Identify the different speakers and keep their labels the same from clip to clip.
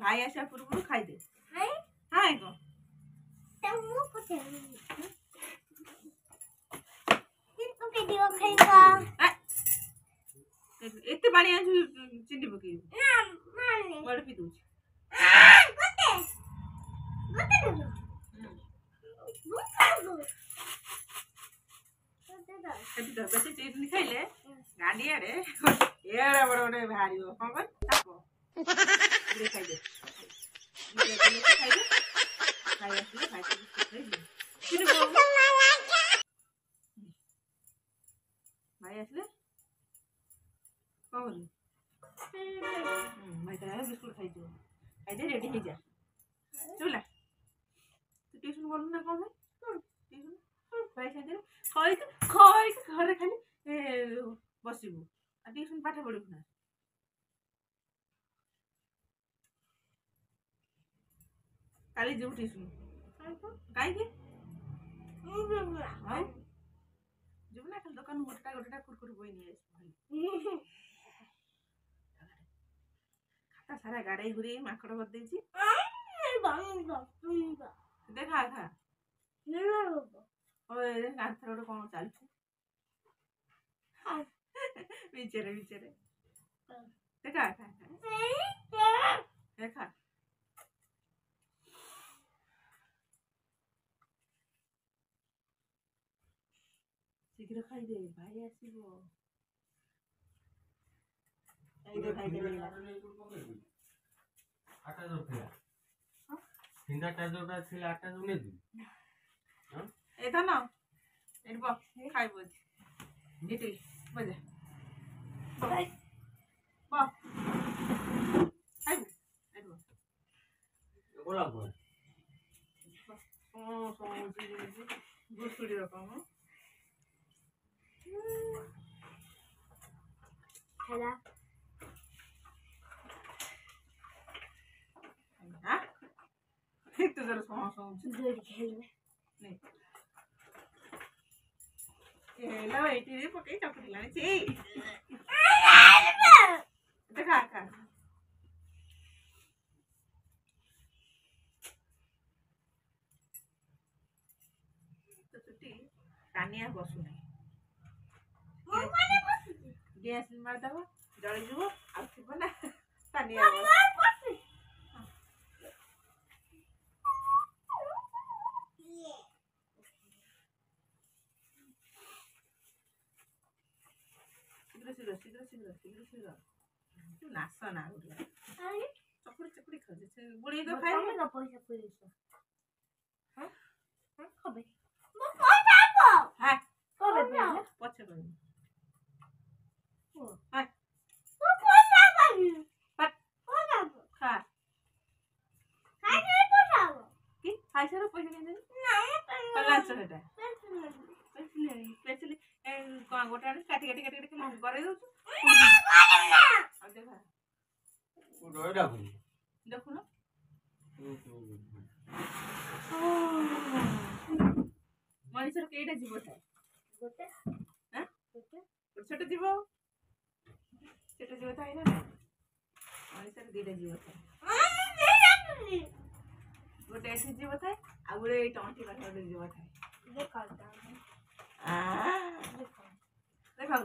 Speaker 1: भाई आसा पूर्व खाई दे हाय गो एते पानी आ चिंडी पकी बड़ पी दूची बेसी चिनी खाइले गांडी आड़े एड़ा बड़ बड़ भारी हो कौन कर ताको खाई दे खाई दे खाई आसले खाई दे चिनी को भाई आसले कौन भाई तो बिस्कुट खाई दो खाई दे रेडी हो जा चला तू ट्यूशन बोलू ना कौन है ट्यूशन भाई खाई दे खाई खाई घर खाली बसबू आ ट्यूशन पाठ पढ़ू ना काली जो ट्यूशन काई के हां जुबना खाली दुकान गोटा गोटा कुरकुर बोई नहीं खाता सारा गाड़े घुरी माकड़ कर देछि देखा खा ओए नाथर गोटे कौन चलছে बिचारे बिचारे देखा खा देखा शीघ्र खाई दे भाई आसीबो खाई दे
Speaker 2: आटा जो थिला तीनटा चार्जरटा थिला आटा जो ने दी हां
Speaker 1: एता ना एट बॉक्स खाइबो इटी बजा बाय बा खाइबो एट बॉक्स
Speaker 2: बोला बोल
Speaker 1: ओ जी गुसुड़ी रकम
Speaker 3: हेला
Speaker 1: हां एक तो जरा सो
Speaker 3: जोड़ी खेलने
Speaker 1: नहीं एला एटी रे पके चपड़ी लाने छी देखा खा तो छुट्टी कानिया बसु नहीं गैस मार दबो जळी जुबो आ थिबो ना कानिया शीघ्र तू नास ना गुड़िया चपड़ी खोजे से बुड़ी तो खाई
Speaker 3: ना पैसा पैसा हां खबे
Speaker 1: हां
Speaker 3: खबे
Speaker 1: पछे कोई
Speaker 3: हां
Speaker 1: खा
Speaker 3: खाई पैसा
Speaker 1: की खाई सारा पैसा के ना पल्ला छटा पेचली ए गोटा काटी करे दउ देखा
Speaker 2: रोडा बोली
Speaker 1: देखो ना मनीषर केटा जीव थाए
Speaker 3: गोटे
Speaker 1: हां
Speaker 3: गोटे
Speaker 1: छोट जीव थाए ना मनीषर दीटा जीव थाए गोटे ऐसे जीव थाए आ गोटे टंटी पाखे गोटे जीव थाए
Speaker 3: देखा
Speaker 1: देखा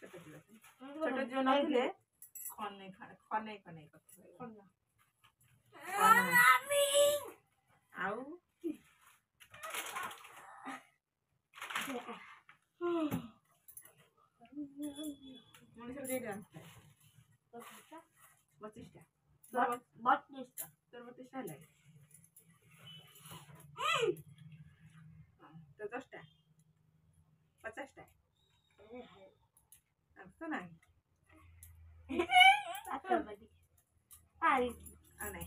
Speaker 1: छोट जीव नथिले खने आउ मनीषर केटा 25टा 32टा ले तो 10टा 50टा अब तो नहीं नहीं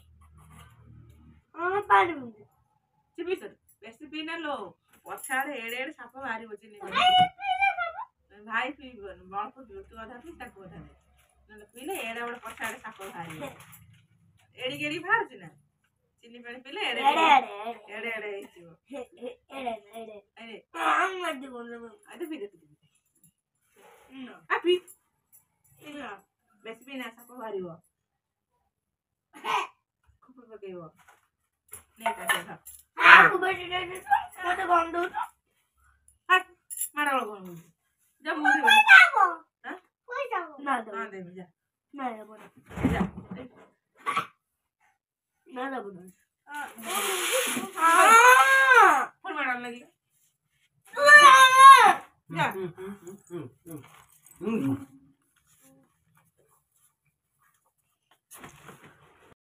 Speaker 1: चिपी कर बेसी पीना लो पछाड़े एड़े एड़े साप बाहरी बची भाई पीबन बल्प तू अधा पी ताको अधा नले पीले एड़े बड़ पछाड़े साप बाहरी एड़ी गेड़ी बाहर ना चीनी पानी पीले एड़े एड़े हियो एड़े
Speaker 3: हम मत बोल
Speaker 1: आदे पी दे आ पी बेसी पीना साप बाहरी हो পকেইব নে কাটে থাক
Speaker 3: খুব বেশি টেনে তো কত গন্ধ তো
Speaker 1: হাট মারা গরম যা মুড়ি বল
Speaker 3: যাবো
Speaker 1: হ্যাঁ
Speaker 3: কই যাবো না দেবো
Speaker 1: না দেবি যা
Speaker 3: না যাবো না
Speaker 1: যা
Speaker 3: না যাবো না
Speaker 1: ফোন মারার লাগি যা
Speaker 2: হুম